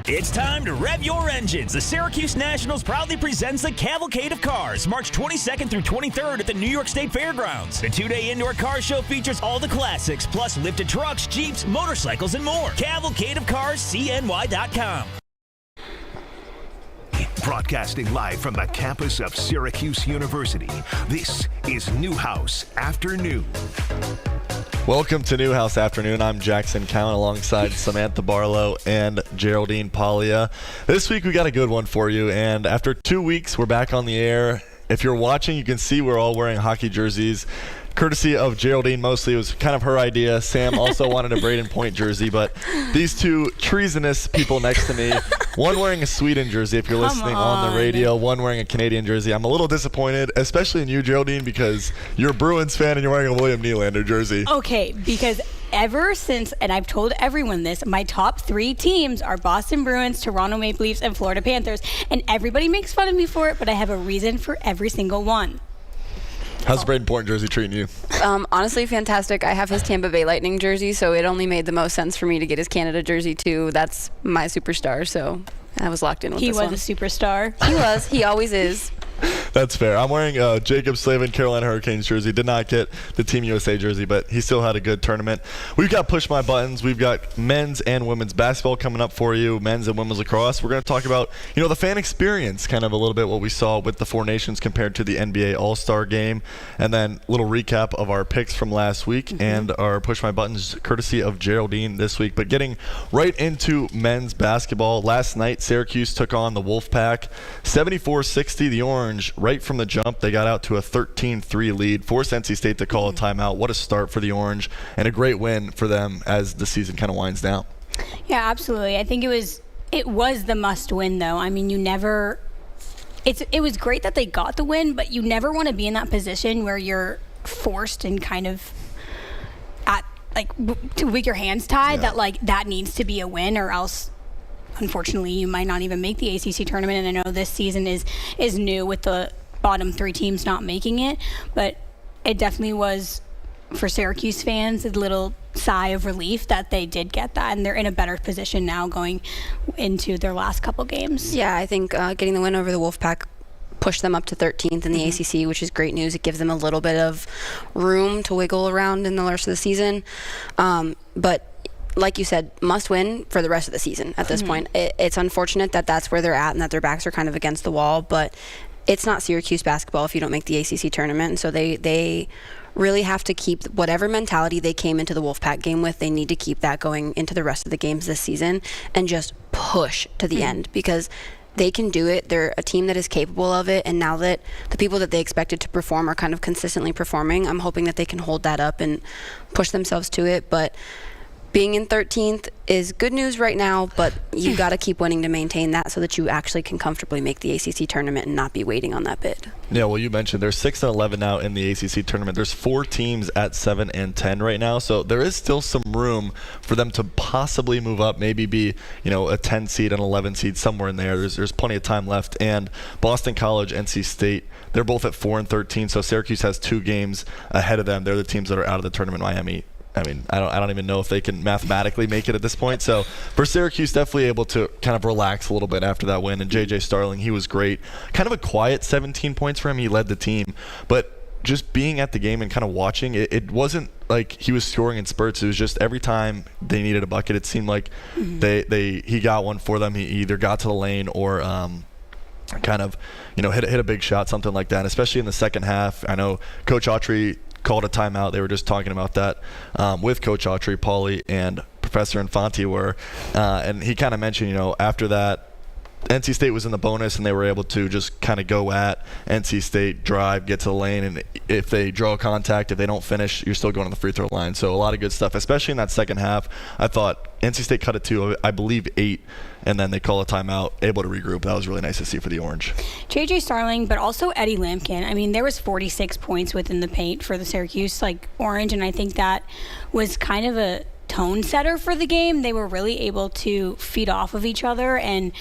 It's time to rev your engines. The Syracuse Nationals proudly presents the Cavalcade of Cars, March 22nd through 23rd at the New York State Fairgrounds. The two-day indoor car show features all the classics, plus lifted trucks, Jeeps, motorcycles, and more. Cavalcade of Cars, CNY.com. Broadcasting live from the campus of Syracuse University, this is Newhouse Afternoon. Welcome to Newhouse Afternoon. I'm Jackson Cowan alongside Samantha Barlow and Geraldine Paglia. This week we got a good one for you, and after 2 weeks we're back on the air. If you're watching, you can see we're all wearing hockey jerseys. Courtesy of Geraldine mostly. It was kind of her idea. Sam also wanted a Braden Point jersey, but these two treasonous people next to me, one wearing a Sweden jersey if you're listening on the radio, one wearing a Canadian jersey. I'm a little disappointed, especially in you, Geraldine, because you're a Bruins fan and you're wearing a William Nylander jersey. Okay, because ever since, and I've told everyone this, my top 3 teams are Boston Bruins, Toronto Maple Leafs, and Florida Panthers, and everybody makes fun of me for it, but I have a reason for every single one. How's the Braden Point jersey treating you? Honestly, fantastic. I have his Tampa Bay Lightning jersey, so it only made the most sense for me to get his Canada jersey, too. That's my superstar, so I was locked in with this one. He was a superstar. He was. He always is. That's fair. I'm wearing Jacob Slavin Carolina Hurricanes jersey. Did not get the Team USA jersey, but he still had a good tournament. We've got Push My Buttons. We've got men's and women's basketball coming up for you, men's and women's lacrosse. We're going to talk about, the fan experience, kind of a little bit what we saw with the Four Nations compared to the NBA All-Star Game, and then a little recap of our picks from last week and our Push My Buttons courtesy of Geraldine this week. But getting right into men's basketball, last night Syracuse took on the Wolfpack, 74-60. The Orange, right from the jump, they got out to a 13-3 lead, forced NC State to call a timeout. What a start for the Orange, and a great win for them as the season kind of winds down. Yeah, absolutely. I think it was the must win, though. I mean, it was great that they got the win, but you never want to be in that position where you're forced and kind of with your hands tied, that needs to be a win, or else unfortunately you might not even make the ACC tournament. And I know this season is new with the bottom 3 teams not making it, but it definitely was, for Syracuse fans, a little sigh of relief that they did get that, and they're in a better position now going into their last couple games. Yeah, I think getting the win over the Wolfpack pushed them up to 13th in the ACC, which is great news. It gives them a little bit of room to wiggle around in the rest of the season. But like you said, must win for the rest of the season at this point. It's unfortunate that that's where they're at and that their backs are kind of against the wall, but it's not Syracuse basketball if you don't make the ACC tournament. And so they really have to keep whatever mentality they came into the Wolfpack game with. They need to keep that going into the rest of the games this season and just push to the end, because they can do it. They're a team that is capable of it, and now that the people that they expected to perform are kind of consistently performing, I'm hoping that they can hold that up and push themselves to it. But being in 13th is good news right now, but you got to keep winning to maintain that so that you actually can comfortably make the ACC tournament and not be waiting on that bid. Yeah, well, you mentioned there's 6-11 now in the ACC tournament. There's 4 teams at 7-10 right now, so there is still some room for them to possibly move up, maybe be, a 10 seed and 11 seed, somewhere in there. There's plenty of time left. And Boston College, NC State, they're both at 4-13, so Syracuse has 2 games ahead of them. They're the teams that are out of the tournament. Miami, I mean, I don't even know if they can mathematically make it at this point. So for Syracuse, definitely able to kind of relax a little bit after that win. And J.J. Starling, he was great. Kind of a quiet 17 points for him. He led the team. But just being at the game and kind of watching, it wasn't like he was scoring in spurts. It was just every time they needed a bucket, it seemed like he got one for them. He either got to the lane or kind of, hit a big shot, something like that. And especially in the second half, I know Coach Autry called a timeout. They were just talking about that with Coach Autry, Pauly, and Professor Infante were. And he kind of mentioned, after that, NC State was in the bonus, and they were able to just kind of go at NC State, drive, get to the lane, and if they draw contact, if they don't finish, you're still going to the free throw line. So a lot of good stuff, especially in that second half. I thought NC State cut it to, I believe, 8, and then they call a timeout, able to regroup. That was really nice to see for the Orange. J.J. Starling, but also Eddie Lampkin. I mean, there was 46 points within the paint for the Syracuse Orange, and I think that was kind of a tone setter for the game. They were really able to feed off of each other and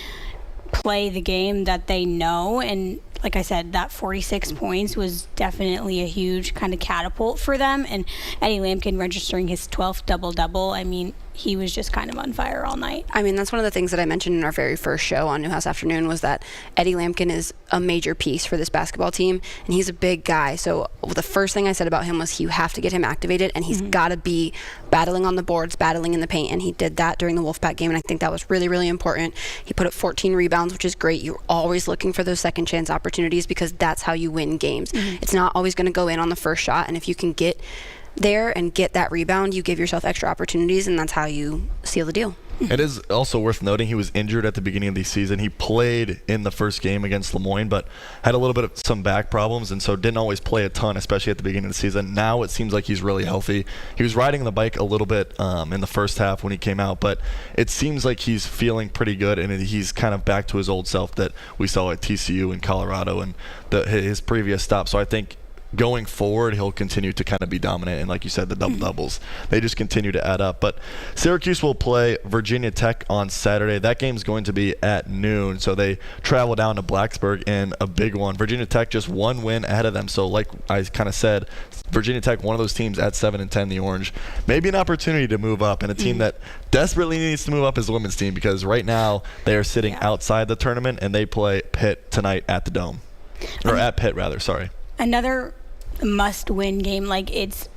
play the game that they know, and like I said, that 46 points was definitely a huge kind of catapult for them. And Eddie Lampkin registering his 12th double-double. I mean, he was just kind of on fire all night. I mean, that's one of the things that I mentioned in our very first show on Newhouse Afternoon was that Eddie Lampkin is a major piece for this basketball team, and he's a big guy. So the first thing I said about him was you have to get him activated, and he's got to be battling on the boards, battling in the paint, and he did that during the Wolfpack game, and I think that was really, really important. He put up 14 rebounds, which is great. You're always looking for those second chance opportunities because that's how you win games. It's not always going to go in on the first shot, and if you can get there and get that rebound, you give yourself extra opportunities, and that's how you seal the deal. It is also worth noting he was injured at the beginning of the season. He played in the first game against Lemoyne, but had a little bit of some back problems, and so didn't always play a ton, especially at the beginning of the season. Now it seems like he's really healthy. He was riding the bike a little bit in the first half when he came out, but it seems like he's feeling pretty good, and he's kind of back to his old self that we saw at TCU and Colorado and his previous stop. So I think going forward, he'll continue to kind of be dominant, and like you said, the double-doubles, they just continue to add up. But Syracuse will play Virginia Tech on Saturday. That game's going to be at noon, so they travel down to Blacksburg in a big one. Virginia Tech just one win ahead of them, so like I kind of said, Virginia Tech, one of those teams at 7-10, the Orange, maybe an opportunity to move up, and a team that desperately needs to move up is the women's team, because right now they are sitting outside the tournament, and they play Pitt tonight at the Dome, or at Pitt rather, sorry. Another must-win game. Like, it's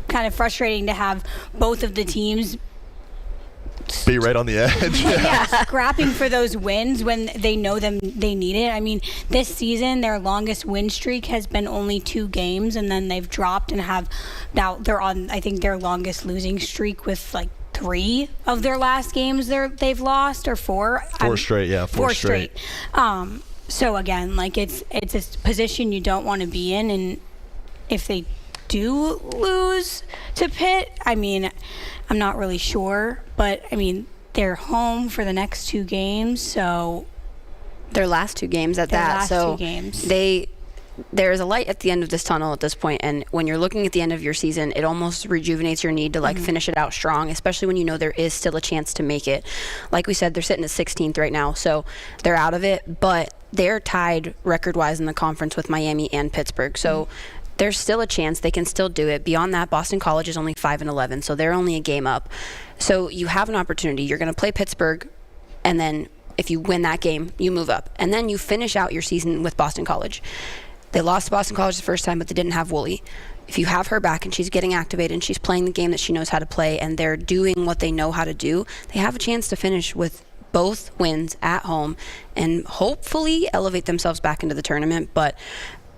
kind of frustrating to have both of the teams be right on the edge. Scrapping for those wins when they know they need it. I mean, this season their longest win streak has been only 2 games, and then they've dropped and have now they're on, I think, their longest losing streak with like 3 of their last games they've lost, or 4. 4 straight. 4 straight. So again, like it's a position you don't want to be in, and if they do lose to Pitt, I mean, I'm not really sure, but I mean, they're home for the next 2 games, so their last 2 games at that. So 2 games. There's a light at the end of this tunnel at this point, and when you're looking at the end of your season, it almost rejuvenates your need to like finish it out strong, especially when you know there is still a chance to make it. Like we said, they're sitting at 16th right now, so they're out of it, but they're tied record-wise in the conference with Miami and Pittsburgh. So there's still a chance they can still do it. Beyond that, Boston College is only 5-11, so they're only a game up. So you have an opportunity. You're going to play Pittsburgh, and then if you win that game, you move up. And then you finish out your season with Boston College. They lost to Boston College the first time, but they didn't have Woolley. If you have her back and she's getting activated and she's playing the game that she knows how to play, and they're doing what they know how to do, they have a chance to finish with both wins at home and hopefully elevate themselves back into the tournament. But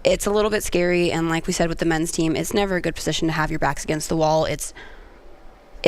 it's a little bit scary, and like we said with the men's team, it's never a good position to have your backs against the wall. It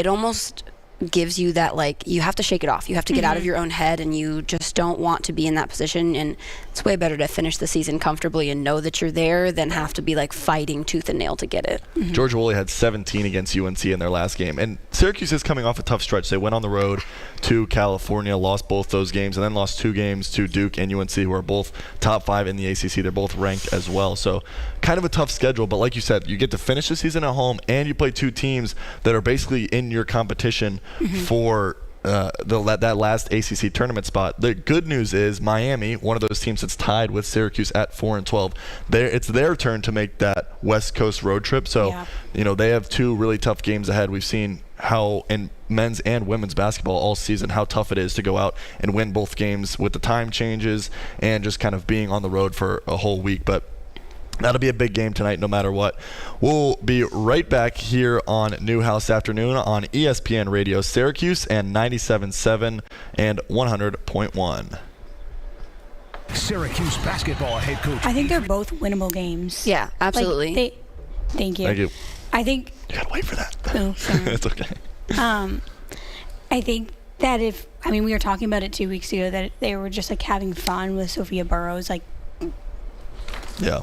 almost gives you that, like, you have to shake it off. You have to get out of your own head, and you just don't want to be in that position. And it's way better to finish the season comfortably and know that you're there than have to be like fighting tooth and nail to get it. Georgia Woolley had 17 against UNC in their last game, and Syracuse is coming off a tough stretch. They went on the road to California, lost both those games, and then lost 2 games to Duke and UNC, who are both top 5 in the ACC. They're both ranked as well, so kind of a tough schedule. But like you said, you get to finish the season at home, and you play 2 teams that are basically in your competition for that last ACC tournament spot. The good news is Miami, one of those teams that's tied with Syracuse at 4-12. It's their turn to make that West Coast road trip. So, they have 2 really tough games ahead. We've seen how in men's and women's basketball all season how tough it is to go out and win both games with the time changes and just kind of being on the road for a whole week. But that'll be a big game tonight no matter what. We'll be right back here on Newhouse Afternoon on ESPN Radio Syracuse and 97.7 and 100.1. Syracuse basketball head coach. I think they're both winnable games. Yeah, absolutely. Thank you. Thank you. I think you gotta wait for that. Oh, sorry. It's okay. I think that we were talking about it 2 weeks ago, that they were just like having fun with Sophia Burrows, like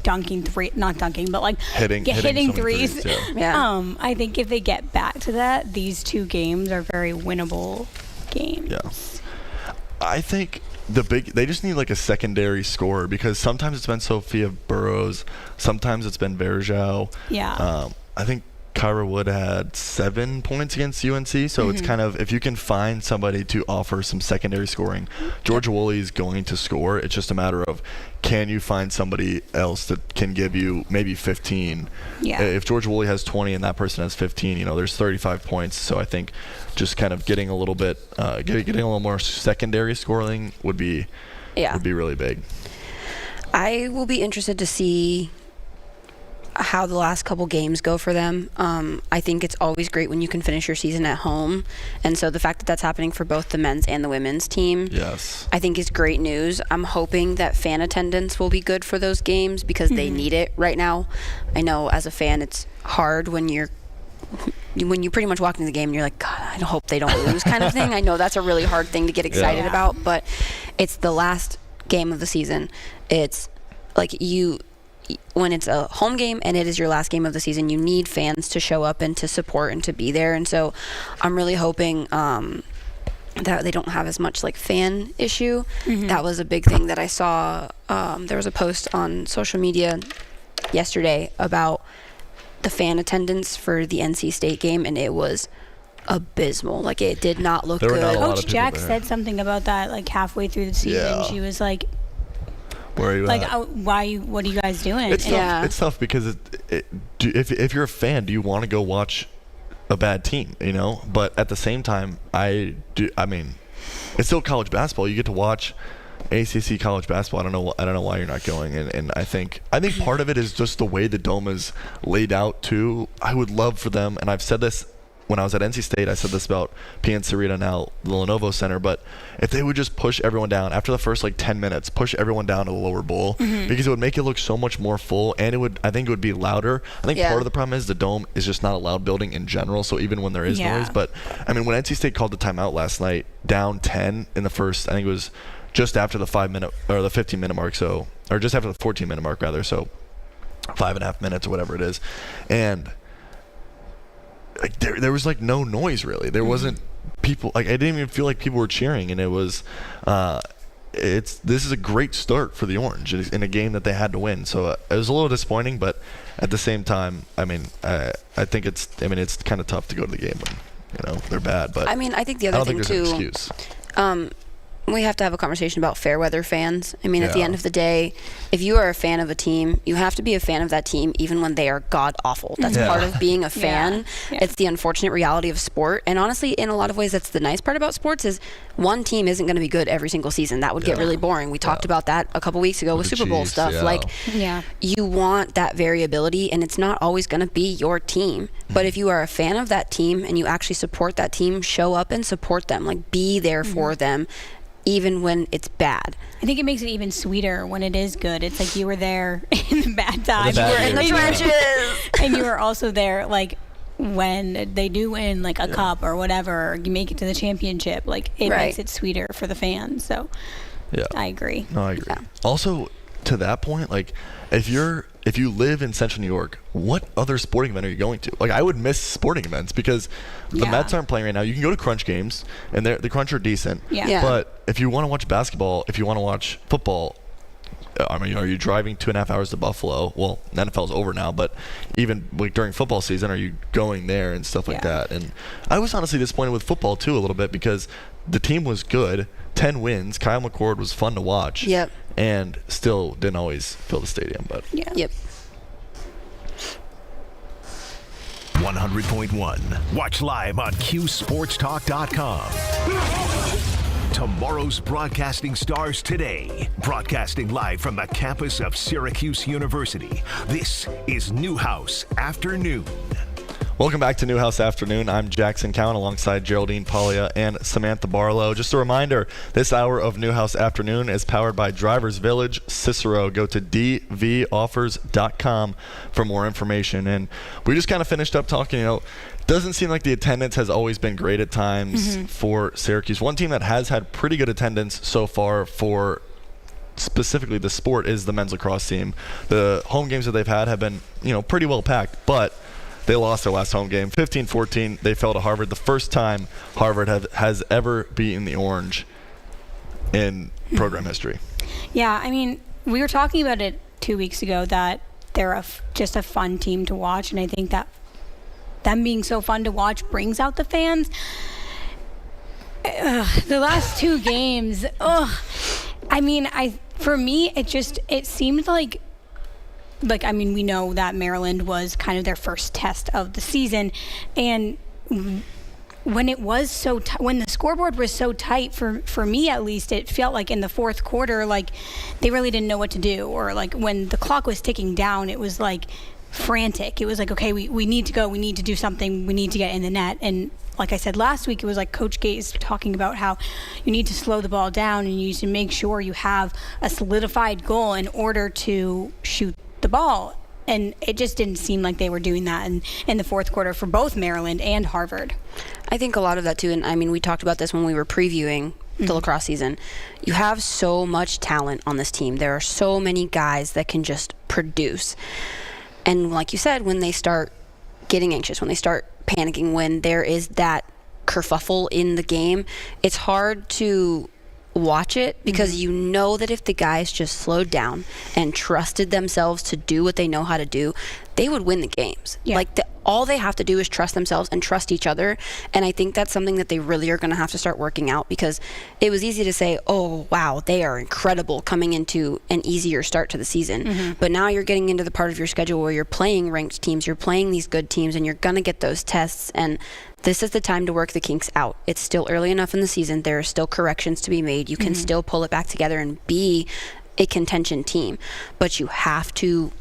dunking not dunking, but like hitting threes. I think if they get back to that, these 2 games are very winnable games. Yeah. I think they just need like a secondary scorer, because sometimes it's been Sophia Burrows, sometimes it's been Verjao. Yeah. I think Kyra Wood had 7 points against UNC, so it's kind of, if you can find somebody to offer some secondary scoring, Georgia Woolley is going to score. It's just a matter of, can you find somebody else that can give you maybe 15? Yeah. If Georgia Woolley has 20 and that person has 15, there's 35 points. So I think just kind of getting a little bit, getting a little more secondary scoring would be really big. I will be interested to see how the last couple games go for them. I think it's always great when you can finish your season at home, and so the fact that that's happening for both the men's and the women's team, I think is great news. I'm hoping that fan attendance will be good for those games because they need it right now. I know as a fan it's hard when you pretty much walk into the game and you're like, God, I hope they don't lose kind of thing. I know that's a really hard thing to get excited about, but it's the last game of the season. It's like when it's a home game and it is your last game of the season, you need fans to show up and to support and to be there. And so I'm really hoping that they don't have as much like fan issue. That was a big thing that I saw. There was a post on social media yesterday about the fan attendance for the NC State game, and it was abysmal. Like, it did not look good. Coach Jack said something about that like halfway through the season. She was like, where are you like, at? what are you guys doing? It's tough because if you're a fan, do you want to go watch a bad team, But at the same time, I mean, it's still college basketball. You get to watch ACC college basketball. I don't know why you're not going. And I think part of it is just the way the dome is laid out too. I would love for them, and I've said this when I was at NC State, I said this about PNC Arena, now the Lenovo Center, but if they would just push everyone down after the first 10 minutes, push everyone down to the lower bowl, because it would make it look so much more full, and I think it would be louder. I think part of the problem is the dome is just not a loud building in general, so even when there is noise, but I mean, when NC State called the timeout last night, down 10 in the first, I think it was just after the 5-minute or the 15-minute mark, or just after the 14-minute mark rather, so 5.5 minutes or whatever it is, and there was no noise really. There wasn't people. I didn't even feel like people were cheering, and it was. This is a great start for the Orange in a game that they had to win. So it was a little disappointing, but at the same time, I mean, I think it's kind of tough to go to the game when they're bad. But I mean, I think the other thing too. An excuse. We have to have a conversation about fair weather fans. I mean, at the end of the day, if you are a fan of a team, you have to be a fan of that team even when they are god-awful. That's part of being a fan. It's the unfortunate reality of sport. And honestly, in a lot of ways, that's the nice part about sports is one team isn't going to be good every single season. That would get really boring. We talked about that a couple weeks ago with Super Bowl stuff. You want that variability, and it's not always going to be your team. But if you are a fan of that team and you actually support that team, show up and support them. Be there for them. Even when it's bad. I think it makes it even sweeter when it is good. It's like you were there in the bad times. You were in the trenches. And you were also there, when they do win, a cup or whatever, or you make it to the championship. It makes it sweeter for the fans. So, I agree. No, I agree. Yeah. Also, to that point, if you live in Central New York, what other sporting event are you going to? I would miss sporting events because the Mets aren't playing right now. You can go to Crunch games, and the Crunch are decent. Yeah. But if you want to watch basketball, if you want to watch football, I mean, are you driving 2.5 hours to Buffalo? Well, the NFL's over now, but even during football season, are you going there and stuff like that? And I was honestly disappointed with football too a little bit because the team was good, 10 wins. Kyle McCord was fun to watch. Yep. And still didn't always fill the stadium, but 100.1. Watch live on QSportsTalk.com. Tomorrow's broadcasting stars today. Broadcasting live from the campus of Syracuse University. This is Newhouse Afternoon. Welcome back to Newhouse Afternoon. I'm Jackson Cowan alongside Geraldine Pollia and Samantha Barlow. Just a reminder, this hour of Newhouse Afternoon is powered by Drivers Village Cicero. Go to dvoffers.com for more information. And we just kind of finished up talking, it doesn't seem like the attendance has always been great at times for Syracuse. One team that has had pretty good attendance so far for specifically the sport is the men's lacrosse team. The home games that they've had have been, pretty well packed, but they lost their last home game, 15-14. They fell to Harvard. The first time Harvard has ever beaten the Orange in program history. Yeah, I mean, we were talking about it 2 weeks ago that they're just a fun team to watch, and I think that them being so fun to watch brings out the fans. The last 2 games, I mean, for me, it seemed like, I mean, we know that Maryland was kind of their first test of the season, and when it was when the scoreboard was so tight, for me at least, it felt like in the fourth quarter, like they really didn't know what to do, or like when the clock was ticking down, it was like frantic. It was like, okay, we need to go, we need to do something, we need to get in the net. And like I said last week, it was like Coach Gates talking about how you need to slow the ball down and you need to make sure you have a solidified goal in order to shoot the ball. And it just didn't seem like they were doing that in the fourth quarter for both Maryland and Harvard. I think a lot of that too, and I mean, we talked about this when we were previewing the lacrosse season. You have so much talent on this team. There are so many guys that can just produce. And like you said, when they start getting anxious, when they start panicking, when there is that kerfuffle in the game, it's hard to watch it because you know that if the guys just slowed down and trusted themselves to do what they know how to do, they would win the games. Yeah. Like all they have to do is trust themselves and trust each other. And I think that's something that they really are going to have to start working out, because it was easy to say, oh, wow, they are incredible coming into an easier start to the season. But now you're getting into the part of your schedule where you're playing ranked teams, you're playing these good teams, and you're going to get those tests. And this is the time to work the kinks out. It's still early enough in the season. There are still corrections to be made. You can still pull it back together and be a contention team. But you have to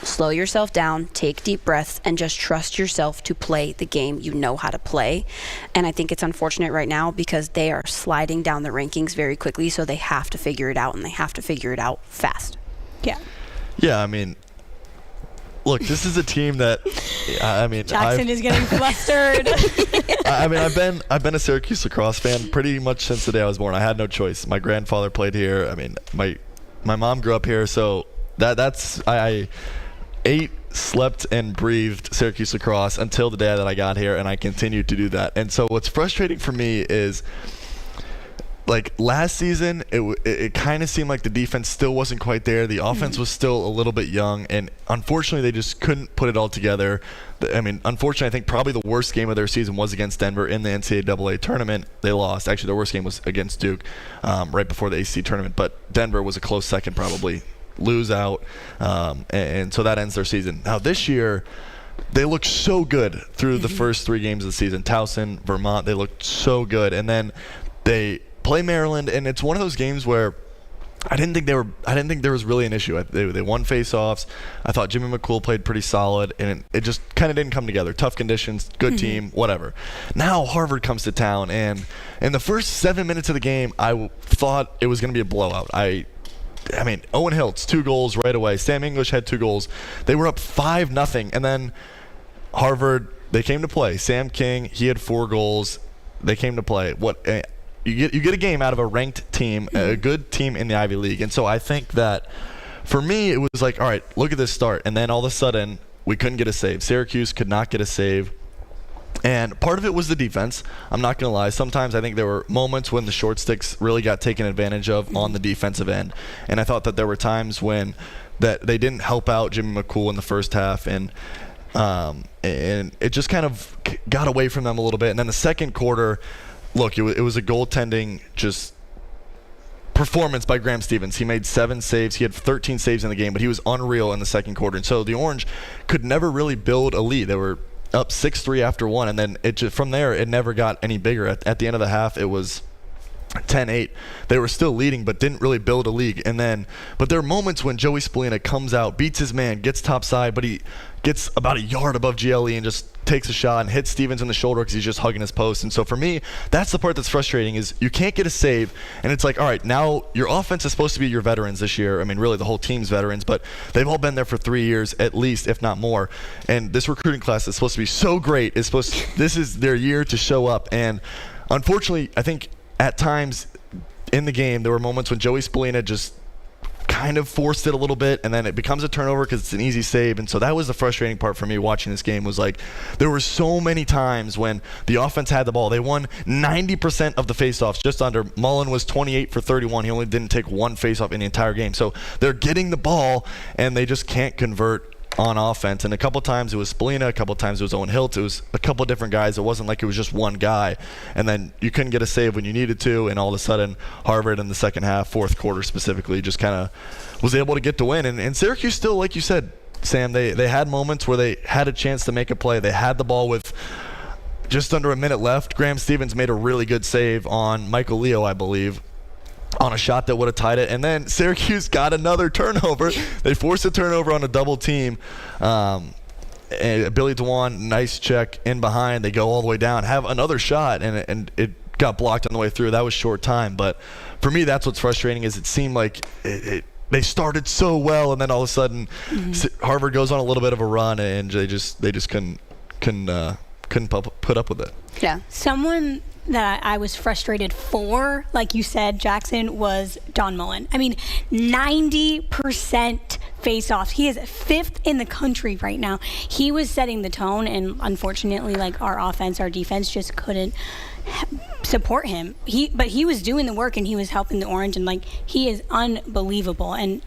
slow yourself down, take deep breaths, and just trust yourself to play the game you know how to play. And I think it's unfortunate right now because they are sliding down the rankings very quickly, so they have to figure it out, and they have to figure it out fast. Yeah, I mean, look, this is a team that, I mean, Jackson is getting flustered. I mean, I've been a Syracuse lacrosse fan pretty much since the day I was born. I had no choice. My grandfather played here. I mean, my mom grew up here, so I ate, slept, and breathed Syracuse lacrosse until the day that I got here, and I continued to do that. And so what's frustrating for me is, like, last season, it kind of seemed like the defense still wasn't quite there. The offense was still a little bit young, and unfortunately, they just couldn't put it all together. I mean, unfortunately, I think probably the worst game of their season was against Denver in the NCAA tournament. They lost. Actually, their worst game was against Duke right before the ACC tournament, but Denver was a close second probably. Lose out, and so that ends their season. Now this year, they looked so good through the first 3 games of the season. Towson, Vermont, they looked so good, and then they play Maryland, and it's one of those games where I didn't think there was really an issue. They won face-offs. I thought Jimmy McCool played pretty solid, and it just kind of didn't come together. Tough conditions, good team, whatever. Now Harvard comes to town, and in the first 7 minutes of the game, I thought it was going to be a blowout. I mean, Owen Hiltz, 2 goals right away. Sam English had 2 goals. They were up 5-0, and then Harvard, they came to play. Sam King, he had 4 goals. They came to play. You get a game out of a ranked team, a good team in the Ivy League. And so I think that for me, it was like, all right, look at this start. And then all of a sudden, we couldn't get a save. Syracuse could not get a save. And part of it was the defense. I'm not going to lie. Sometimes I think there were moments when the short sticks really got taken advantage of on the defensive end. And I thought that there were times when that they didn't help out Jimmy McCool in the first half. And it just kind of got away from them a little bit. And then the second quarter, look, it was a goaltending just performance by Graham Stevens. He made 7 saves. He had 13 saves in the game, but he was unreal in the second quarter. And so the Orange could never really build a lead. They were up 6-3 after 1, and then from there it never got any bigger. At the end of the half, it was 10-8. They were still leading, but didn't really build a league. But there are moments when Joey Spallina comes out, beats his man, gets topside, but he gets about a yard above GLE and just takes a shot and hits Stevens in the shoulder because he's just hugging his post. And so for me, that's the part that's frustrating, is you can't get a save, and it's like, all right, now your offense is supposed to be your veterans this year. I mean, really the whole team's veterans, but they've all been there for 3 years at least, if not more. And this recruiting class is supposed to be so great. This is their year to show up. And unfortunately, I think at times in the game, there were moments when Joey Spallina just kind of forced it a little bit, and then it becomes a turnover because it's an easy save. And so that was the frustrating part for me watching this game, was like there were so many times when the offense had the ball. They won 90% of the faceoffs, just under. Mullen was 28 for 31. He only didn't take 1 faceoff in the entire game. So they're getting the ball, and they just can't convert on offense. And a couple times it was Spalina, a couple times it was Owen Hilt. It was a couple different guys. It wasn't like it was just one guy. And then you couldn't get a save when you needed to, and all of a sudden Harvard in the second half, fourth quarter specifically, just kind of was able to get the win. And Syracuse still, like you said, Sam, they had moments where they had a chance to make a play. They had the ball with just under a minute left. Graham Stevens made a really good save on Michael Leo, I believe, on a shot that would have tied it. And then Syracuse got another turnover. They forced a turnover on a double team. And Billy Dewan, nice check in behind. They go all the way down, have another shot, and it got blocked on the way through. That was short time. But for me, that's what's frustrating is it seemed like they started so well, and then all of a sudden Harvard goes on a little bit of a run, and they just couldn't put up with it. Yeah. Someone that I was frustrated for, like you said, Jackson, was Don Mullen. I mean, 90% face-offs. He is 5th in the country right now. He was setting the tone, and unfortunately, like our offense, our defense just couldn't support him. But he was doing the work, and he was helping the Orange, and like he is unbelievable. And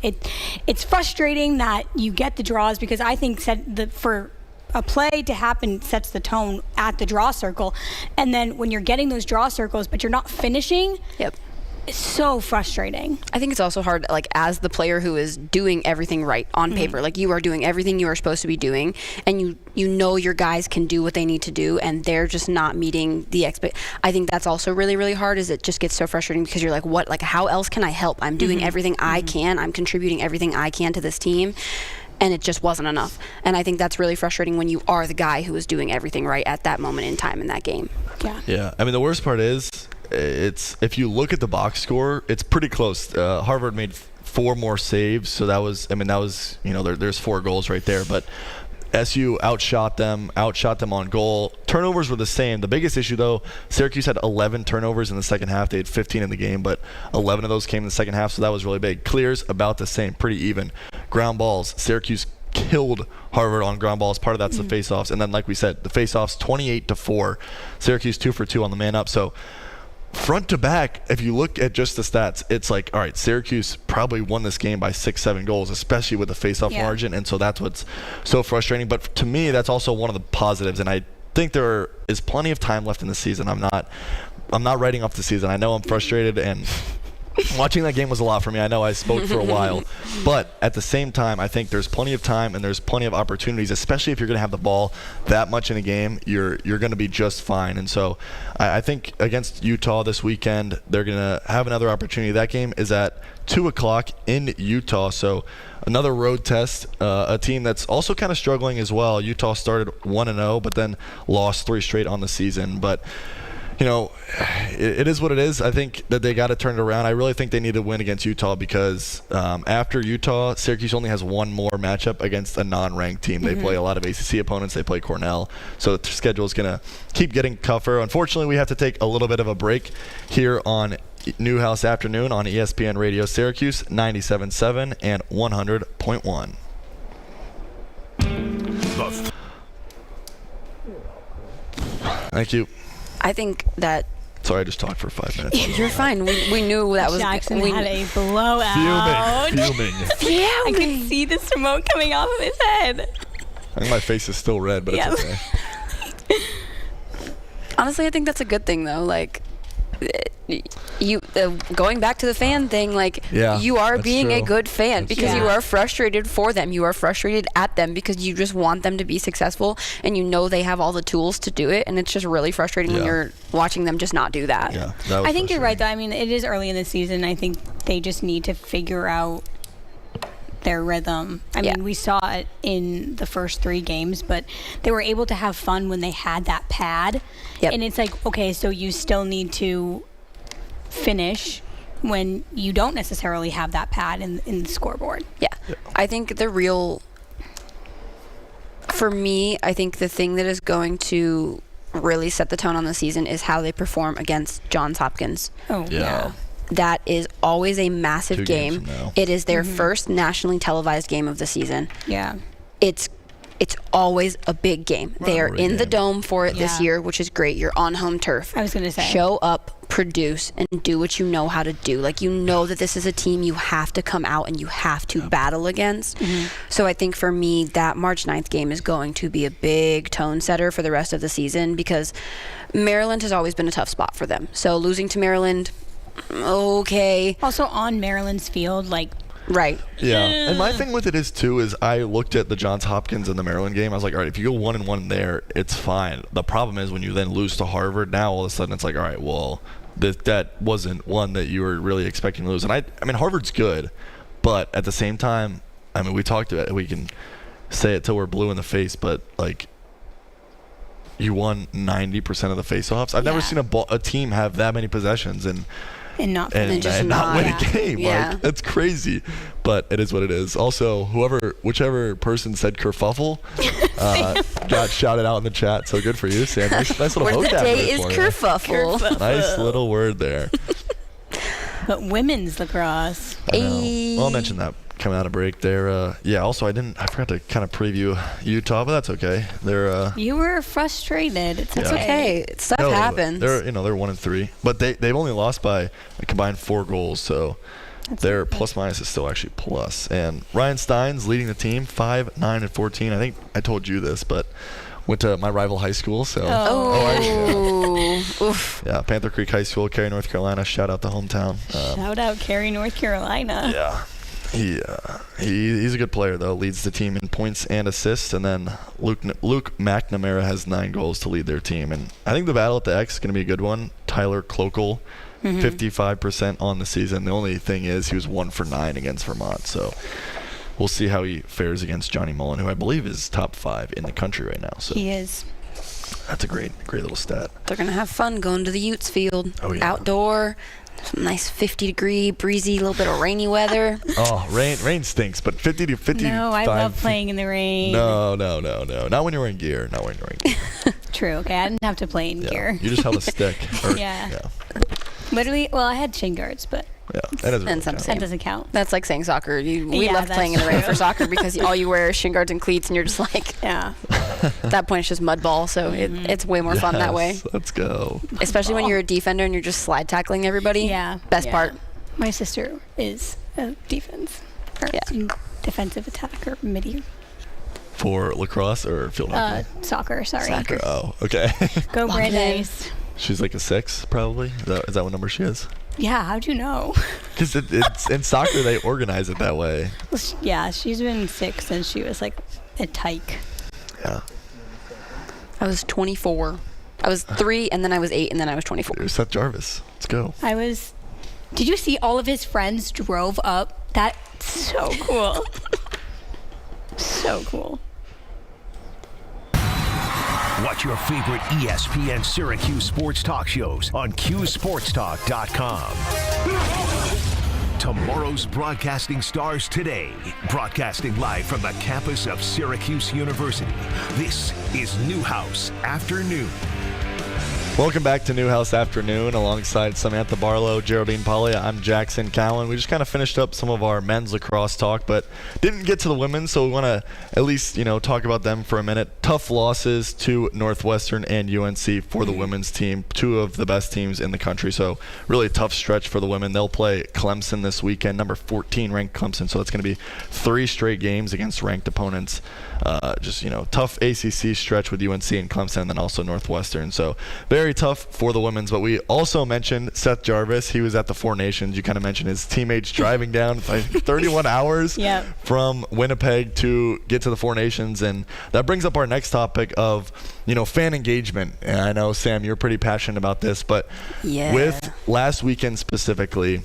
it's frustrating that you get the draws, because I think for a play to happen sets the tone at the draw circle, and then when you're getting those draw circles but you're not finishing, it's so frustrating. I think it's also hard, like, as the player who is doing everything right on paper, like you are doing everything you are supposed to be doing, and you know your guys can do what they need to do, and they're just not meeting the I think that's also really, really hard. Is it just gets so frustrating because you're like, what, like, how else can I help? I'm doing everything I can. I'm contributing everything I can to this team. And it just wasn't enough. And I think that's really frustrating when you are the guy who is doing everything right at that moment in time in that game. Yeah. I mean, the worst part is, if you look at the box score, it's pretty close. Harvard made 4 more saves, so that was there's 4 goals right there. But SU outshot them on goal. Turnovers were the same. The biggest issue, though, Syracuse had 11 turnovers in the second half. They had 15 in the game, but 11 of those came in the second half, so that was really big. Clears, about the same, pretty even. Ground balls, Syracuse killed Harvard on ground balls. Part of that's the face-offs. And then, like we said, the face-offs, 28-4. Syracuse 2 for 2 on the man up. So front to back, if you look at just the stats, it's like, all right, Syracuse probably won this game by 6-7 goals, especially with the face-off margin, and so that's what's so frustrating. But to me, that's also one of the positives, and I think there is plenty of time left in the season. I'm not writing off the season. I know I'm frustrated, and watching that game was a lot for me. I know I spoke for a while, but at the same time, I think there's plenty of time and there's plenty of opportunities, especially if you're going to have the ball that much in a game. You're going to be just fine. And so I think against Utah this weekend, they're going to have another opportunity. That game is at 2 o'clock in Utah, so another road test, a team that's also kind of struggling as well. Utah started 1-0, but then lost 3 straight on the season. But you know, it is what it is. I think that they got to turn it around. I really think they need to win against Utah because after Utah, Syracuse only has one more matchup against a non-ranked team. They play a lot of ACC opponents. They play Cornell. So the schedule is going to keep getting tougher. Unfortunately, we have to take a little bit of a break here on Newhouse Afternoon on ESPN Radio Syracuse 97.7 and 100.1. Thank you. I think that. Sorry, I just talked for 5 minutes. You're fine. We knew that was. Jackson had a blowout. Fuming. I could see the smoke coming off of his head. I think my face is still red, but it's okay. Honestly, I think that's a good thing, though. Like, you going back to the fan thing, like, you are being a good fan because you are frustrated for them. You are frustrated at them because you just want them to be successful, and you know they have all the tools to do it, and it's just really frustrating when you're watching them just not do that. Yeah, I think you're right, though. I mean, it is early in the season. I think they just need to figure out their rhythm. I mean, we saw it in the first 3 games, but they were able to have fun when they had that pad. And it's like, okay, so you still need to finish when you don't necessarily have that pad in the scoreboard. I think for me, I think the thing that is going to really set the tone on the season is how they perform against Johns Hopkins. That is always a massive game. It is their first nationally televised game of the season. It's always a big game. They are in the dome for it this year, which is great. You're on home turf. I was going to say. Show up, produce and do what you know how to do. Like, you know that this is a team you have to come out and you have to battle against. So I think for me, that March 9th game is going to be a big tone setter for the rest of the season, because Maryland has always been a tough spot for them. So losing to Maryland, okay. Also on Maryland's field, like, Right. Yeah. And my thing with it is, too, is I looked at the Johns Hopkins and the Maryland game. I was like, all right, if you go 1-1 there, it's fine. The problem is when you then lose to Harvard, now all of a sudden it's like, all right, well, that wasn't one that you were really expecting to lose. And I mean, Harvard's good, but at the same time, I mean, we talked about it. We can say it till we're blue in the face, but, like, you won 90% of the face-offs. I've never seen a team have that many possessions and not win a game. Yeah. Like, that's crazy, but it is what it is. Also, whichever person said kerfuffle got shouted out in the chat, so good for you, Sam. Nice little Word of the vocab day is for you. kerfuffle. Nice little word there. but women's lacrosse. Well, I'll mention that coming out of break there. Also, I forgot to kind of preview Utah, but that's okay. You were frustrated. It's okay. Stuff happens. They're 1-3, but they've only lost by a combined 4 goals, so their plus minus is still actually plus. And Ryan Stein's leading the team, 5-9-14. I think I told you this, but went to my rival high school, so Oof. yeah, Panther Creek High School, Cary, North Carolina. Shout out the hometown. Shout out Cary, North Carolina. Yeah. He's a good player, though. Leads the team in points and assists. And then Luke McNamara has 9 goals to lead their team. And I think the battle at the X is going to be a good one. Tyler Clokel, 55% on the season. The only thing is he was 1 for 9 against Vermont. So we'll see how he fares against Johnny Mullen, who I believe is top 5 in the country right now. So he is. That's a great little stat. They're going to have fun going to the Utes field. Oh, yeah. Outdoor. Some nice 50-degree, breezy, little bit of rainy weather. Oh, rain stinks, but 50 to 50. No, I love playing in the rain. No. Not when you're wearing gear. True. Okay, I didn't have to play in gear. You just held a stick. Yeah. Literally, well, I had shin guards, but that doesn't count. That's like saying soccer. We love playing in the rain for soccer because all you wear is shin guards and cleats, and you're just like, at that point it's just mud ball, so it's way more fun that way. Let's go. Especially when you're a defender and you're just slide tackling everybody. Yeah. Best part. My sister is a defensive attacker, midi. For lacrosse or field hockey? Soccer, sorry. Soccer. Oh, okay. Go Brandeis. She's like a 6, probably. Is that what number she is? Yeah, how'd you know? Because it's in soccer, they organize it that way. Yeah, she's been 6 since she was like a tyke. Yeah. I was 24. I was 3, and then I was 8, and then I was 24. There's Seth Jarvis. Let's go. Did you see all of his friends drove up? That's so cool. So cool. Watch your favorite ESPN Syracuse sports talk shows on QSportsTalk.com. Tomorrow's broadcasting stars today, broadcasting live from the campus of Syracuse University. This is Newhouse Afternoon. Welcome back to Newhouse Afternoon alongside Samantha Barlow, Geraldine Pollia. I'm Jackson Cowan. We just kind of finished up some of our men's lacrosse talk, but didn't get to the women's, so we want to at least, talk about them for a minute. Tough losses to Northwestern and UNC for the women's team, 2 of the best teams in the country, so really tough stretch for the women. They'll play Clemson this weekend, number 14 ranked Clemson, so it's going to be 3 straight games against ranked opponents. Tough ACC stretch with UNC and Clemson, and then also Northwestern, so very tough for the women's. But we also mentioned Seth Jarvis. He was at the Four Nations. You kind of mentioned his teammates driving down 31 hours from Winnipeg to get to the Four Nations, and that brings up our next topic of fan engagement. And I know, Sam, you're pretty passionate about this, but with last weekend specifically,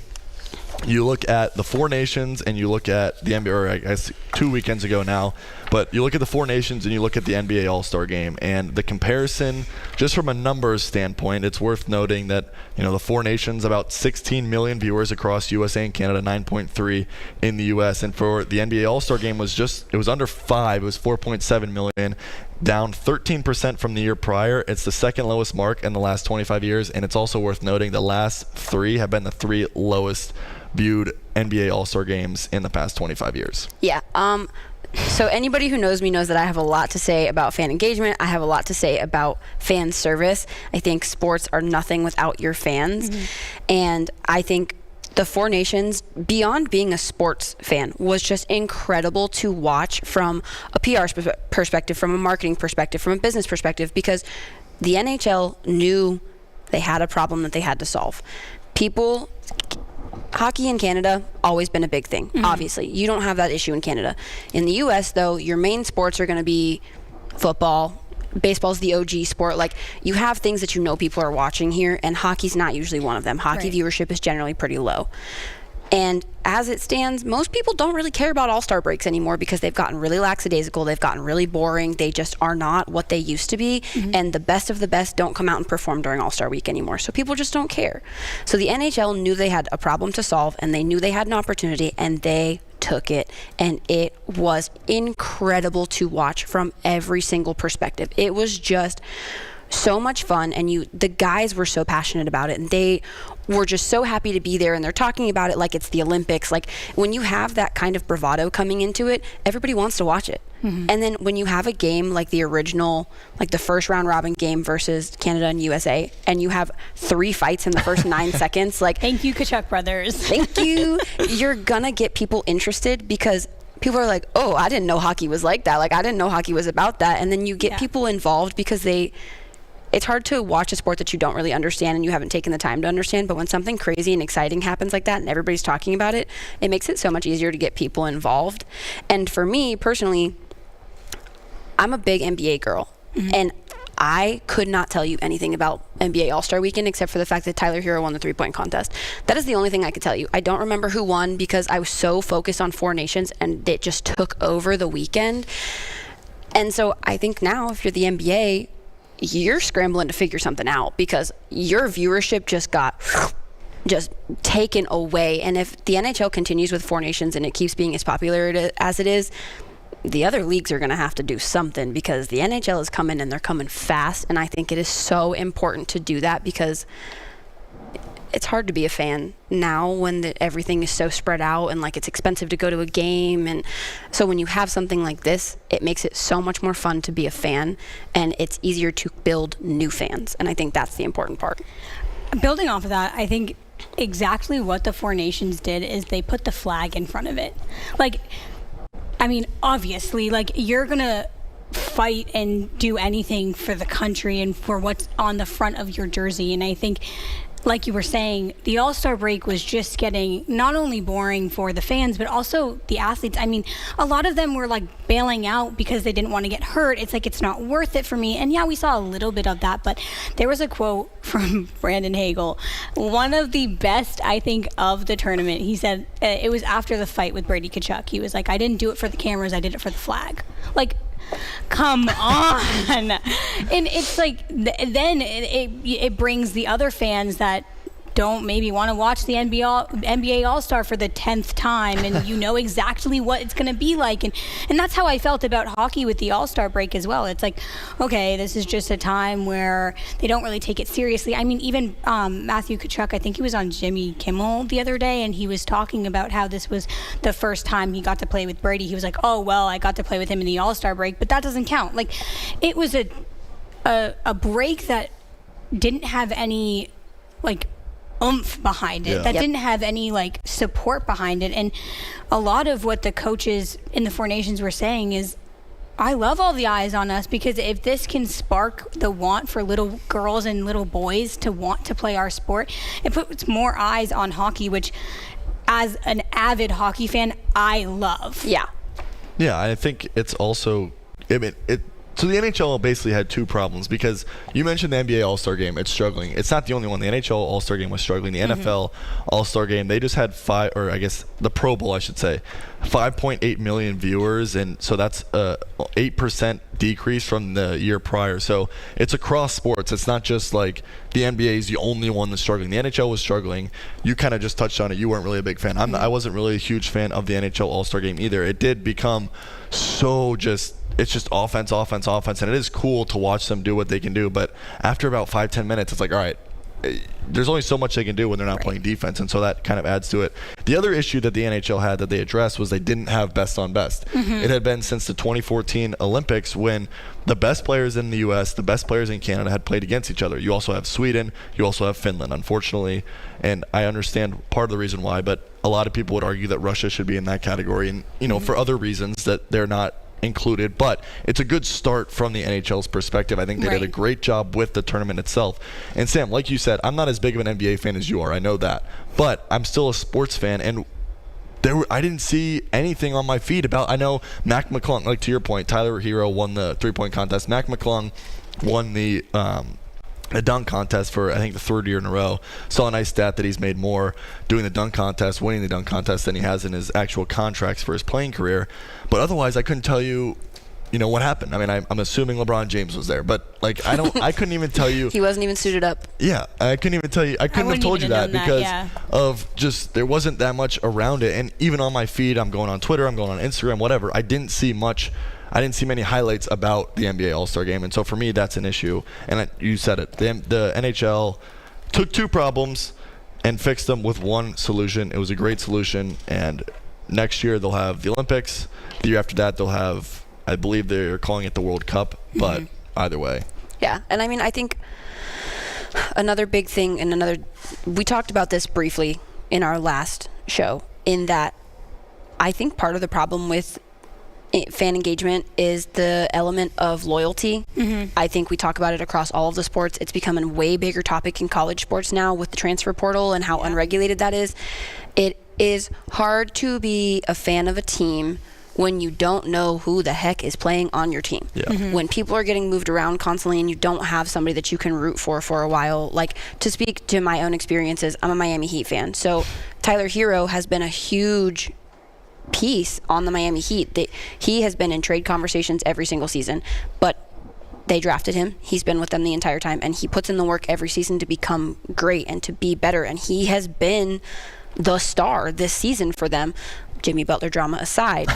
you look at the Four Nations and you look at the NBA, or I guess 2 weekends ago now, but you look at the Four Nations and you look at the NBA All-Star Game, and the comparison, just from a numbers standpoint, it's worth noting that, the Four Nations, about 16 million viewers across USA and Canada, 9.3 in the US, and for the NBA All-Star Game it was under 5, it was 4.7 million, down 13% from the year prior. It's the second lowest mark in the last 25 years, and it's also worth noting the last 3 have been the 3 lowest viewed NBA All-Star games in the past 25 years. Yeah. So anybody who knows me knows that I have a lot to say about fan engagement. I have a lot to say about fan service. I think sports are nothing without your fans. And I think the Four Nations, beyond being a sports fan, was just incredible to watch from a PR perspective, from a marketing perspective, from a business perspective, because the NHL knew they had a problem that they had to solve. Hockey in Canada, always been a big thing, obviously. You don't have that issue in Canada. In the U.S., though, your main sports are going to be football. Baseball's the OG sport. Like, you have things that you know people are watching here, and hockey's not usually one of them. Hockey viewership is generally pretty low. And as it stands, most people don't really care about all-star breaks anymore because they've gotten really lackadaisical. They've gotten really boring. They just are not what they used to be. And the best of the best don't come out and perform during all-star week anymore. So people just don't care. So the NHL knew they had a problem to solve, and they knew they had an opportunity, and they took it. And it was incredible to watch from every single perspective. It was just so much fun, and the guys were so passionate about it, and they were just so happy to be there, and they're talking about it like it's the Olympics. Like, when you have that kind of bravado coming into it, everybody wants to watch it. And then when you have a game like the original, like the first round robin game versus Canada and USA, and you have 3 fights in the first 9 seconds, like, Thank you, Kachuk brothers. Thank you. You're gonna get people interested because people are like, oh, I didn't know hockey was like that. Like, I didn't know hockey was about that. And then you get people involved because it's hard to watch a sport that you don't really understand and you haven't taken the time to understand, but when something crazy and exciting happens like that and everybody's talking about it, it makes it so much easier to get people involved. And for me, personally, I'm a big NBA girl, and I could not tell you anything about NBA All-Star Weekend except for the fact that Tyler Hero won the three-point contest. That is the only thing I could tell you. I don't remember who won because I was so focused on Four Nations, and it just took over the weekend. And so I think now, if you're the NBA, you're scrambling to figure something out because your viewership just got taken away. And if the NHL continues with Four Nations and it keeps being as popular as it is, the other leagues are going to have to do something because the NHL is coming and they're coming fast. And I think it is so important to do that because it's hard to be a fan now when everything is so spread out and like it's expensive to go to a game. And so when you have something like this, it makes it so much more fun to be a fan, and it's easier to build new fans. And I think that's the important part. Building off of that, I think exactly what the Four Nations did is they put the flag in front of it. Like, I mean, obviously, like, you're going to fight and do anything for the country and for what's on the front of your jersey. And I think, like you were saying, the All-Star break was just getting not only boring for the fans, but also the athletes. I mean, a lot of them were like bailing out because they didn't want to get hurt. It's like, it's not worth it for me. And yeah, we saw a little bit of that, but there was a quote from Brandon Hagel, one of the best, I think, of the tournament. He said, it was after the fight with Brady Tkachuk. He was like, I didn't do it for the cameras, I did it for the flag. Like, come on. And it's like, then it brings the other fans that don't maybe want to watch the NBA All-Star for the 10th time, and you know exactly what it's going to be like. And that's how I felt about hockey with the All-Star break as well. It's like, okay, this is just a time where they don't really take it seriously. I mean, even Matthew Tkachuk, I think he was on Jimmy Kimmel the other day, and he was talking about how this was the first time he got to play with Brady. He was like, oh, well, I got to play with him in the All-Star break, but that doesn't count. Like, it was a break that didn't have any, like, oomph behind it, that didn't have any like support behind it. And a lot of what the coaches in the Four Nations were saying is, I love all the eyes on us, because if this can spark the want for little girls and little boys to want to play our sport, it puts more eyes on hockey, which as an avid hockey fan, I love. Yeah, I think it's also, so the NHL basically had two problems, because you mentioned the NBA All-Star Game. It's struggling. It's not the only one. The NHL All-Star Game was struggling. The NFL All-Star Game, they just had the Pro Bowl, I should say, 5.8 million viewers, and so that's a 8% decrease from the year prior. So it's across sports. It's not just like the NBA is the only one that's struggling. The NHL was struggling. You kind of just touched on it. You weren't really a big fan. I wasn't really a huge fan of the NHL All-Star Game either. It did become so it's just offense, and it is cool to watch them do what they can do. But after about 5-10 minutes, it's like, all right, there's only so much they can do when they're not playing defense, and so that kind of adds to it. The other issue that the NHL had that they addressed was they didn't have best on best. It had been since the 2014 Olympics when the best players in the U.S., the best players in Canada had played against each other. You also have Sweden, you also have Finland, unfortunately, and I understand part of the reason why, but a lot of people would argue that Russia should be in that category, and for other reasons that they're not included, but it's a good start from the NHL's perspective. I think they did a great job with the tournament itself. And Sam, like you said, I'm not as big of an NBA fan as you are. I know that, but I'm still a sports fan, and I didn't see anything on my feed about. I know Mac McClung, like to your point, Tyler Hero won the 3-point contest. Mac McClung won the dunk contest for, I think, the third year in a row. Saw a nice stat that he's made more doing the dunk contest, winning the dunk contest, than he has in his actual contracts for his playing career. But otherwise, I couldn't tell you, what happened. I mean, I'm assuming LeBron James was there, but I couldn't even tell you. He wasn't even suited up. Yeah, I couldn't even tell you. I couldn't have told you that because of just there wasn't that much around it. And even on my feed, I'm going on Twitter, I'm going on Instagram, whatever. I didn't see much. I didn't see many highlights about the NBA All-Star Game, and so for me, that's an issue. And you said it. The NHL took two problems and fixed them with one solution. It was a great solution, and next year they'll have the Olympics. The year after that, they'll have, I believe they're calling it the World Cup, but either way. Yeah, and I mean, I think another big thing, and we talked about this briefly in our last show, in that I think part of the problem with fan engagement is the element of loyalty. I think we talk about it across all of the sports. It's become a way bigger topic in college sports now with the transfer portal and how unregulated that is. It is hard to be a fan of a team when you don't know who the heck is playing on your team. When people are getting moved around constantly and you don't have somebody that you can root for a while. Like, to speak to my own experiences, I'm a Miami Heat fan. So Tyler Hero has been a huge piece on the Miami Heat. He has been in trade conversations every single season, but they drafted him. He's been with them the entire time, and he puts in the work every season to become great and to be better, and he has been the star this season for them, Jimmy Butler drama aside.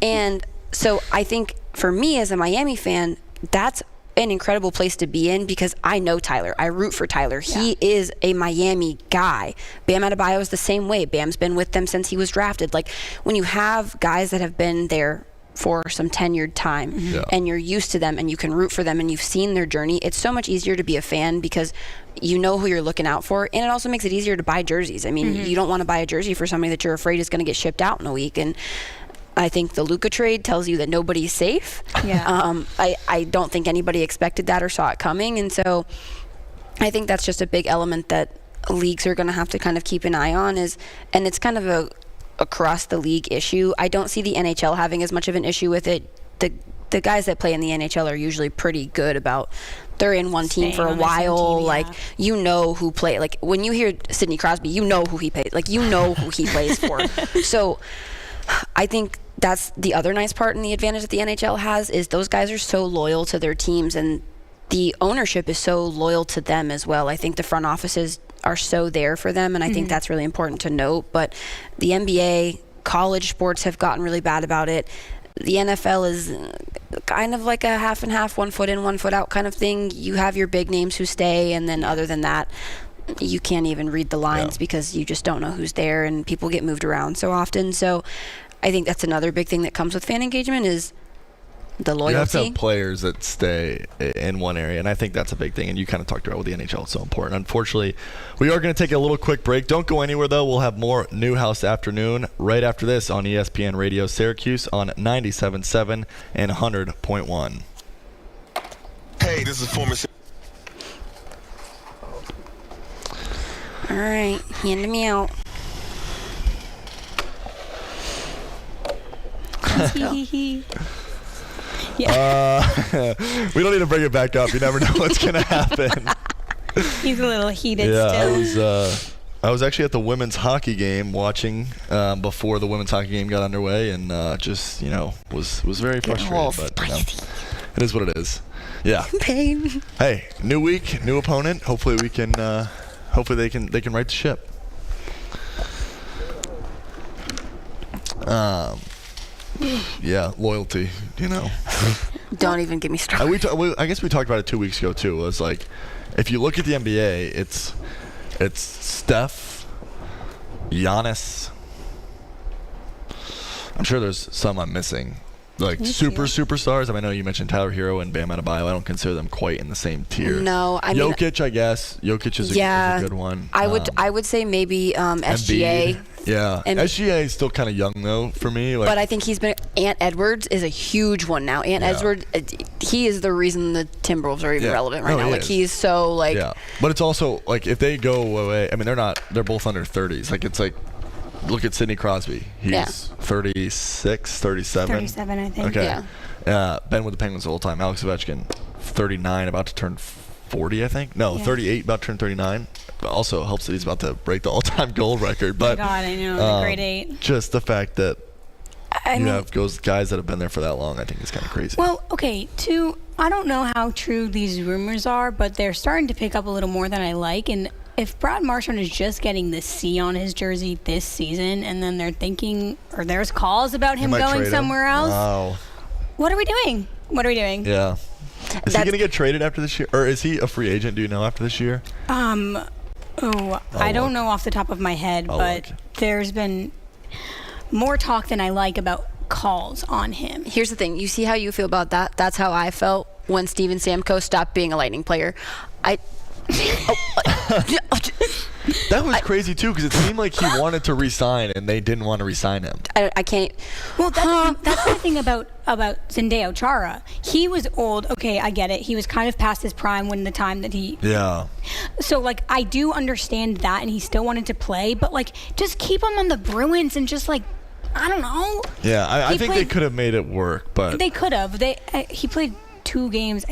And so I think for me as a Miami fan, that's an incredible place to be in because I know Tyler. I root for Tyler. He is a Miami guy. Bam Adebayo is the same way. Bam's been with them since he was drafted. Like, when you have guys that have been there for some tenured time and you're used to them and you can root for them and you've seen their journey, it's so much easier to be a fan because you know who you're looking out for, and it also makes it easier to buy jerseys. I mean, you don't want to buy a jersey for somebody that you're afraid is going to get shipped out in a week, and I think the Luka trade tells you that nobody's safe. I don't think anybody expected that or saw it coming, and so I think that's just a big element that leagues are going to have to kind of keep an eye on, and it's kind of a across the league issue. I don't see the NHL having as much of an issue with it. The guys that play in the NHL are usually pretty good about, they're in one team for a while. Team, like, you know who play. Like, when you hear Sidney Crosby, you know who he plays. Like, you know who he plays for. So I think that's the other nice part and the advantage that the NHL has is those guys are so loyal to their teams, and the ownership is so loyal to them as well. I think the front offices are so there for them, and I think that's really important to note. But the NBA, college sports have gotten really bad about it. The NFL is kind of like a half and half, 1 foot in, 1 foot out kind of thing. You have your big names who stay, and then other than that, you can't even read the lines because you just don't know who's there, and people get moved around so often. So I think that's another big thing that comes with fan engagement is the loyalty. You have to have players that stay in one area, and I think that's a big thing, and you kind of talked about with the NHL. It's so important. Unfortunately, we are going to take a little quick break. Don't go anywhere, though. We'll have more Newhouse Afternoon right after this on ESPN Radio Syracuse on 97.7 and 100.1. Hey, this is former... All right, hand me out. We don't need to bring it back up. You never know what's going to happen. He's a little heated still. I was actually at the women's hockey game watching before the women's hockey game got underway, and just, was very frustrated. But it is what it is. Yeah. Pain. Hey, new week, new opponent. Hopefully we can. Hopefully they can right the ship. Yeah, loyalty, Don't even get me started. I guess we talked about it 2 weeks ago, too. It was like, if you look at the NBA, it's Steph, Giannis. I'm sure there's some I'm missing. Like superstars. I know you mentioned Tyler Hero and Bam Adebayo. I don't consider them quite in the same tier. No, I mean Jokic, I guess. Jokic is a good one. I would say maybe SGA. Embiid. Yeah, SGA is still kind of young though for me. But I think Ant Edwards is a huge one now. Edwards, he is the reason the Timberwolves are even relevant right now. He's so like. Yeah, but it's also like if they go away. I mean, they're both under 30s. Like it's like. Look at Sidney Crosby. He's 36, 37. 37, I think. Okay. Yeah. Been with the Penguins the whole time. Alex Ovechkin, 39, about to turn 40, I think. No, 38, about to turn 39. Also helps that he's about to break the all-time goal record. But, oh my God, I know. Grade 8. Just the fact that you have guys that have been there for that long, I think is kind of crazy. Well, okay, I don't know how true these rumors are, but they're starting to pick up a little more than I like. And if Brad Marchand is just getting the C on his jersey this season, and then they're thinking, or there's calls about him going somewhere else, wow. What are we doing? Yeah. Is he going to get traded after this year? Or is he a free agent, do you know, after this year? I don't know off the top of my head, but there's been more talk than I like about calls on him. Here's the thing. You see how you feel about that? That's how I felt when Steven Stamkos stopped being a Lightning player. That was crazy too, because it seemed like he wanted to resign and they didn't want to resign him. I can't. Well, that's the thing about Zendaya Chara. He was old. Okay, I get it. He was kind of past his prime when the time that he. Yeah. So like, I do understand that, and he still wanted to play, but like, just keep him on the Bruins and just like, I don't know. Yeah, I think they could have made it work, but they could have. He played 2 games.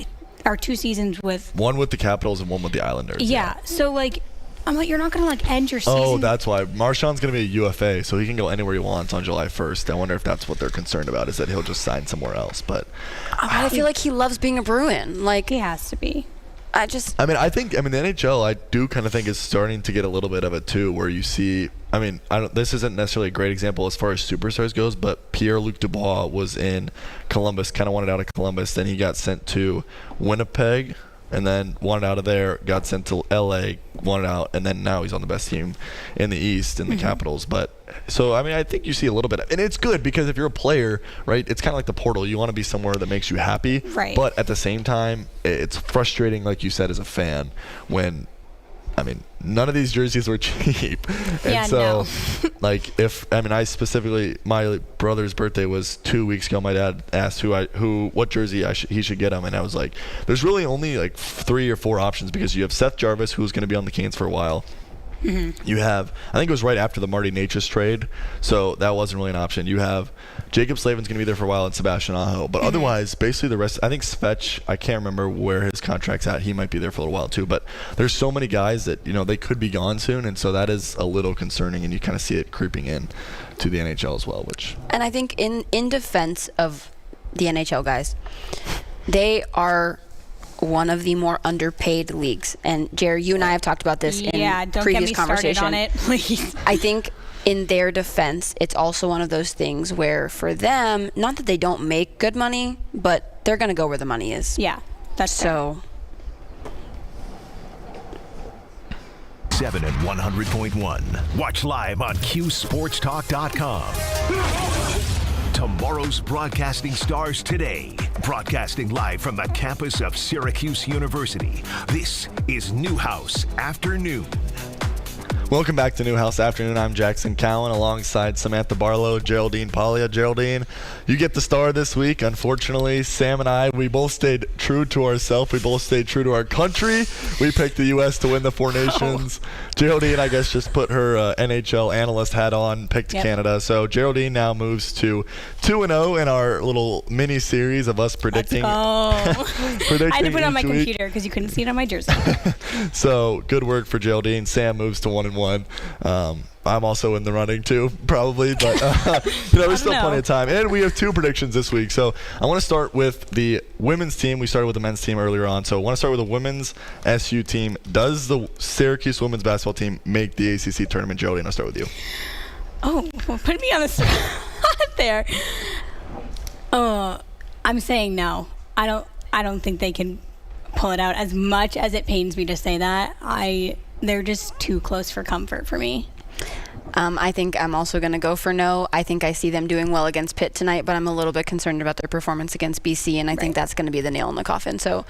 Or 2 seasons with one with the Capitals and one with the Islanders. Yeah. So like, I'm like, you're not gonna like end your season. Oh, that's why Marchand's gonna be a UFA, so he can go anywhere he wants on July 1st. I wonder if that's what they're concerned about, is that he'll just sign somewhere else. But I feel like he loves being a Bruin. Like he has to be. I think the NHL, I do kind of think is starting to get a little bit of it too, where you see. This isn't necessarily a great example as far as superstars goes, but Pierre-Luc Dubois was in Columbus, kind of wanted out of Columbus. Then he got sent to Winnipeg, and then wanted out of there, got sent to LA, wanted out, and then now he's on the best team in the East, in the Capitals. But so, I think you see a little bit and it's good because if you're a player, right, it's kind of like the portal. You want to be somewhere that makes you happy. Right. But at the same time, it's frustrating, like you said, as a fan, when none of these jerseys were cheap. And my brother's birthday was 2 weeks ago. My dad asked what jersey he should get him, and I was like, there's really only like 3 or 4 options, because you have Seth Jarvis, who's going to be on the Canes for a while. You have, I think it was right after the Marty Natchez trade, so that wasn't really an option. You have Jacob Slavin's going to be there for a while, and Sebastian Aho. But otherwise, basically the rest, I think Svech, I can't remember where his contract's at. He might be there for a little while too. But there's so many guys that, they could be gone soon, and so that is a little concerning, and you kind of see it creeping in to the NHL as well. And I think in defense of the NHL guys, they are one of the more underpaid leagues. And Jerry, you and I have talked about this in previous conversation. Don't get me started on it, please. I think in their defense, it's also one of those things where for them, not that they don't make good money, but they're going to go where the money is. Yeah, that's so. 7 and 100.1. Watch live on QSportsTalk.com. Tomorrow's broadcasting stars today. Broadcasting live from the campus of Syracuse University. This is Newhouse Afternoon. Welcome back to Newhouse Afternoon. I'm Jackson Cowan alongside Samantha Barlow, Geraldine Paglia. Geraldine, you get the star this week. Unfortunately, Sam and I, we both stayed true to ourselves. We both stayed true to our country. We picked the U.S. to win the 4 Nations. Geraldine, I guess, just put her NHL analyst hat on, picked Canada. So Geraldine now moves to 2-0 in our little mini series of us predicting. Let's go. Predicting I had to put it on my each week. computer because you couldn't see it on my jersey. So good work for Geraldine. Sam moves to 1-1. I'm also in the running too, probably, but there's still plenty of time. And we have 2 predictions this week. So I want to start with the women's team. We started with the men's team earlier on. So I want to start with the women's SU team. Does the Syracuse women's basketball team make the ACC tournament? Geraldine, I'll start with you. Oh, well, put me on the spot there. I'm saying no. I don't think they can pull it out. As much as it pains me to say that, they're just too close for comfort for me. I think I'm also going to go for no. I think I see them doing well against Pitt tonight, but I'm a little bit concerned about their performance against BC, and I think that's going to be the nail in the coffin. So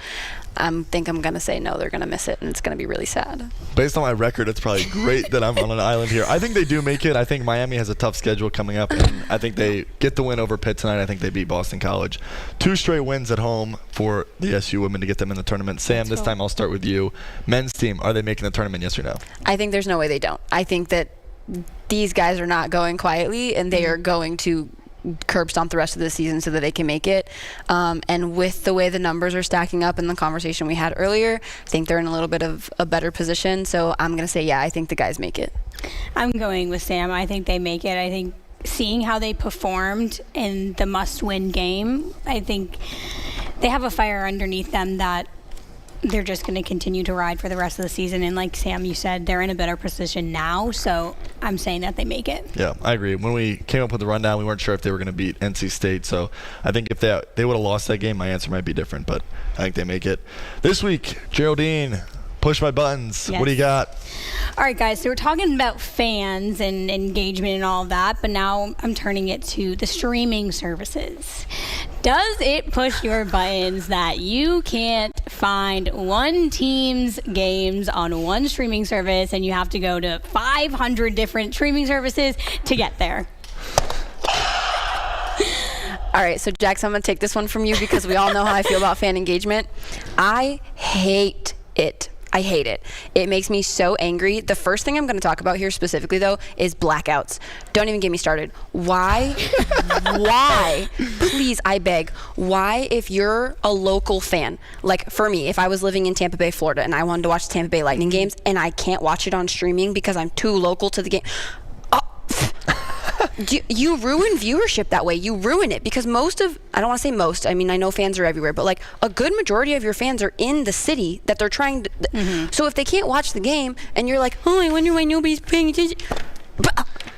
I think I'm going to say no, they're going to miss it, and it's going to be really sad. Based on my record, it's probably great that I'm on an island here. I think they do make it. I think Miami has a tough schedule coming up, and I think they get the win over Pitt tonight. I think they beat Boston College. 2 straight wins at home for the SU women to get them in the tournament. Sam, this time I'll start with you. Men's team, are they making the tournament, yes or no? I think there's no way they don't. I think that these guys are not going quietly, and they are going to curb stomp the rest of the season so that they can make it. And with the way the numbers are stacking up in the conversation we had earlier, I think they're in a little bit of a better position. So I'm going to say, yeah, I think the guys make it. I'm going with Sam. I think they make it. I think seeing how they performed in the must-win game, I think they have a fire underneath them that they're just going to continue to ride for the rest of the season. And like Sam, you said, they're in a better position now. So I'm saying that they make it. Yeah, I agree. When we came up with the rundown, we weren't sure if they were going to beat NC State. So I think if they would have lost that game, my answer might be different. But I think they make it. This week, Geraldine, push my buttons. Yes. What do you got? All right, guys. So we're talking about fans and engagement and all of that. But now I'm turning it to the streaming services. Does it push your buttons that you can't find one team's games on one streaming service and you have to go to 500 different streaming services to get there? All right, so Jax, I'm going to take this one from you because we all know how I feel about fan engagement. I hate it. I hate it. It makes me so angry. The first thing I'm going to talk about here specifically, though, is blackouts. Don't even get me started. Why? Why? Please, I beg. Why, if you're a local fan, like for me, if I was living in Tampa Bay, Florida, and I wanted to watch the Tampa Bay Lightning games, and I can't watch it on streaming because I'm too local to the game, you ruin viewership that way. You ruin it because I don't want to say most, I mean, I know fans are everywhere, but like a good majority of your fans are in the city that they're trying to, so if they can't watch the game and you're like, oh, I wonder why nobody's paying attention.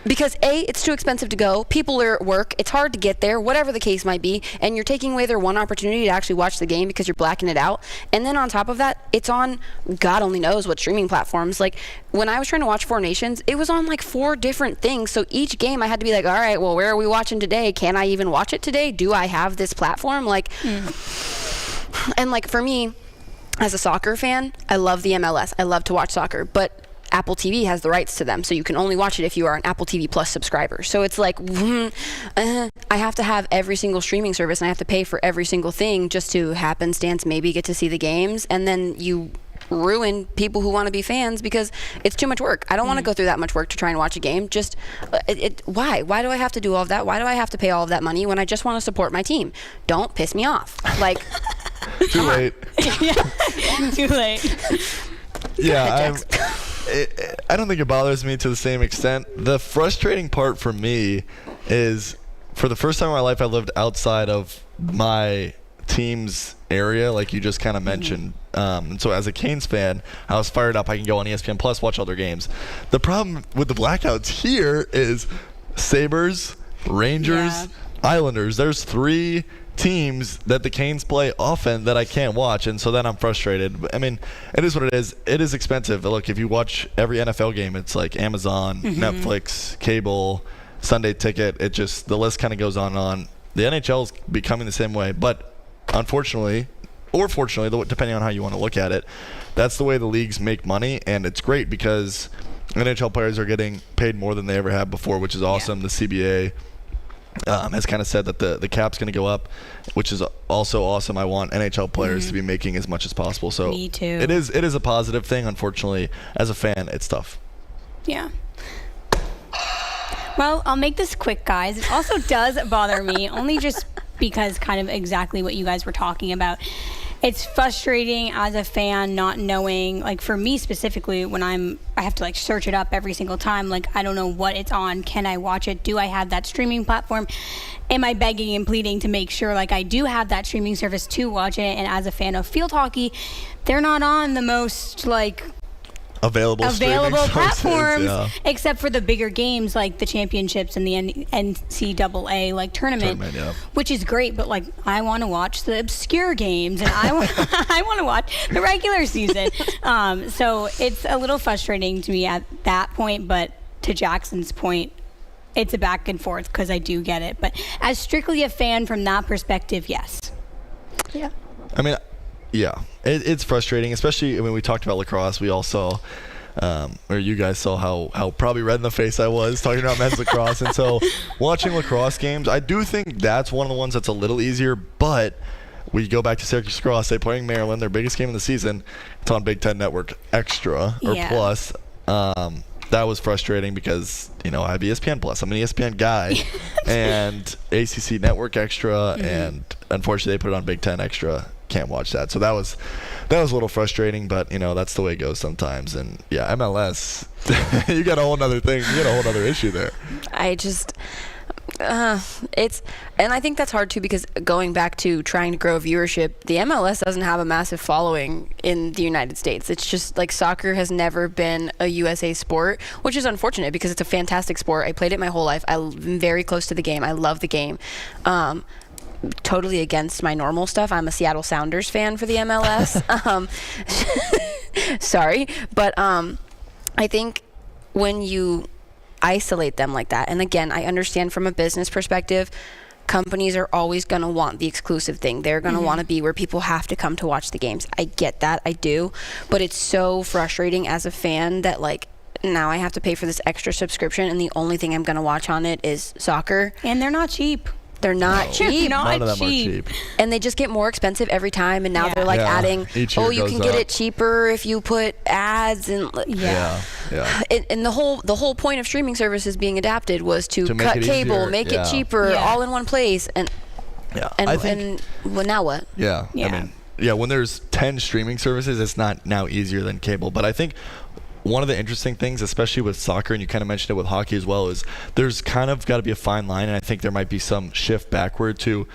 Because A, it's too expensive to go, people are at work, it's hard to get there, whatever the case might be, and you're taking away their one opportunity to actually watch the game because you're blacking it out. And then on top of that, it's on God only knows what streaming platforms. Like when I was trying to watch Four Nations, it was on like 4 different things. So each game I had to be like, all right, well, where are we watching today? Can I even watch it today? Do I have this platform? Like, and like for me, as a soccer fan, I love the MLS. I love to watch soccer, but Apple TV has the rights to them, so you can only watch it if you are an Apple TV Plus subscriber. So it's like, I have to have every single streaming service, and I have to pay for every single thing just to happenstance maybe get to see the games, and then you ruin people who want to be fans because it's too much work. I don't want to go through that much work to try and watch a game. Just, why? Why do I have to do all of that? Why do I have to pay all of that money when I just want to support my team? Don't piss me off. Like, Too late. Too late. Yeah, I don't think it bothers me to the same extent. The frustrating part for me is, for the first time in my life, I lived outside of my team's area, like you just kind of mentioned. And so as a Canes fan, I was fired up. I can go on ESPN Plus, watch all their games. The problem with the blackouts here is Sabres, Rangers, Islanders. There's 3 teams that the Canes play often that I can't watch, and so then I'm frustrated. I mean, it is what it is. It is expensive. Look, if you watch every NFL game, it's like Amazon, Netflix, cable, Sunday Ticket. It just, the list kind of goes on and on. The NHL is becoming the same way, but unfortunately, or fortunately, depending on how you want to look at it, that's the way the leagues make money, and it's great because NHL players are getting paid more than they ever have before, which is awesome. The CBA has kind of said that the cap's going to go up, which is also awesome. I want NHL players to be making as much as possible. So Me too. It is a positive thing. Unfortunately, as a fan, it's tough. Yeah. Well, I'll make this quick, guys. It also does bother me, only just because kind of exactly what you guys were talking about. It's frustrating as a fan not knowing, like for me specifically, when I have to like search it up every single time, like I don't know what it's on. Can I watch it? Do I have that streaming platform? Am I begging and pleading to make sure like I do have that streaming service to watch it? And as a fan of field hockey, they're not on the most like available platforms, yeah. except for the bigger games like the championships and the NCAA like tournament, yeah. which is great. But like, I want to watch the obscure games, and I want to watch the regular season. So it's a little frustrating to me at that point. But to Jackson's point, it's a back and forth because I do get it. But as strictly a fan from that perspective, yes. Yeah. I mean, yeah, it's frustrating, especially when we talked about lacrosse. We all saw, or you guys saw how probably red in the face I was talking about men's lacrosse. And so watching lacrosse games, I do think that's one of the ones that's a little easier. But we go back to Syracuse lacrosse, they playing Maryland, their biggest game of the season. It's on Big Ten Network Extra or Plus. That was frustrating because, I have ESPN Plus. I'm an ESPN guy. And ACC Network Extra, and unfortunately they put it on Big Ten Extra. Can't watch that. So that was a little frustrating, but that's the way it goes sometimes. And yeah, MLS, you got a whole other thing. You got a whole other issue there. I just and I think that's hard too, because going back to trying to grow viewership, the MLS doesn't have a massive following in the United States. It's just like soccer has never been a USA sport, which is unfortunate because it's a fantastic sport. I played it my whole life. I'm very close to the game. I love the game. Totally against my normal stuff. I'm a Seattle Sounders fan for the MLS. Sorry, but I think when you isolate them like that, and again, I understand from a business perspective, companies are always going to want the exclusive thing. They're going to want to be where people have to come to watch the games. I get that, I do, but it's so frustrating as a fan that like now I have to pay for this extra subscription and the only thing I'm going to watch on it is soccer. And they're not cheap. They're not cheap. None of them are cheap. And they just get more expensive every time. And now they're like adding, you can get it cheaper if you put ads and And the whole point of streaming services being adapted was to cut cable, make it cheaper, all in one place. And well, now what? Yeah. I mean, when there's 10 streaming services, it's not now easier than cable. But I think one of the interesting things, especially with soccer, and you kind of mentioned it with hockey as well, is there's kind of got to be a fine line, and I think there might be some shift backward to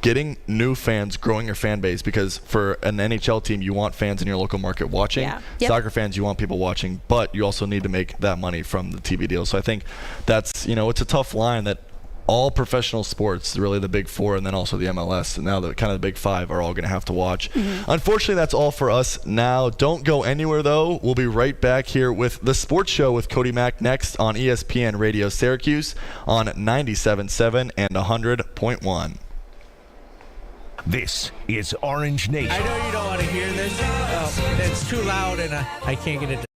getting new fans, growing your fan base, because for an NHL team, you want fans in your local market watching. Yeah. Soccer fans, you want people watching, but you also need to make that money from the TV deal. So I think that's, it's a tough line that all professional sports, really the big four, and then also the MLS, and now the kind of the big five are all going to have to watch. Unfortunately, that's all for us now. Don't go anywhere, though. We'll be right back here with The Sports Show with Cody Mack next on ESPN Radio Syracuse on 97.7 and 100.1. This is Orange Nation. I know you don't want to hear this. It's too loud and I can't get it.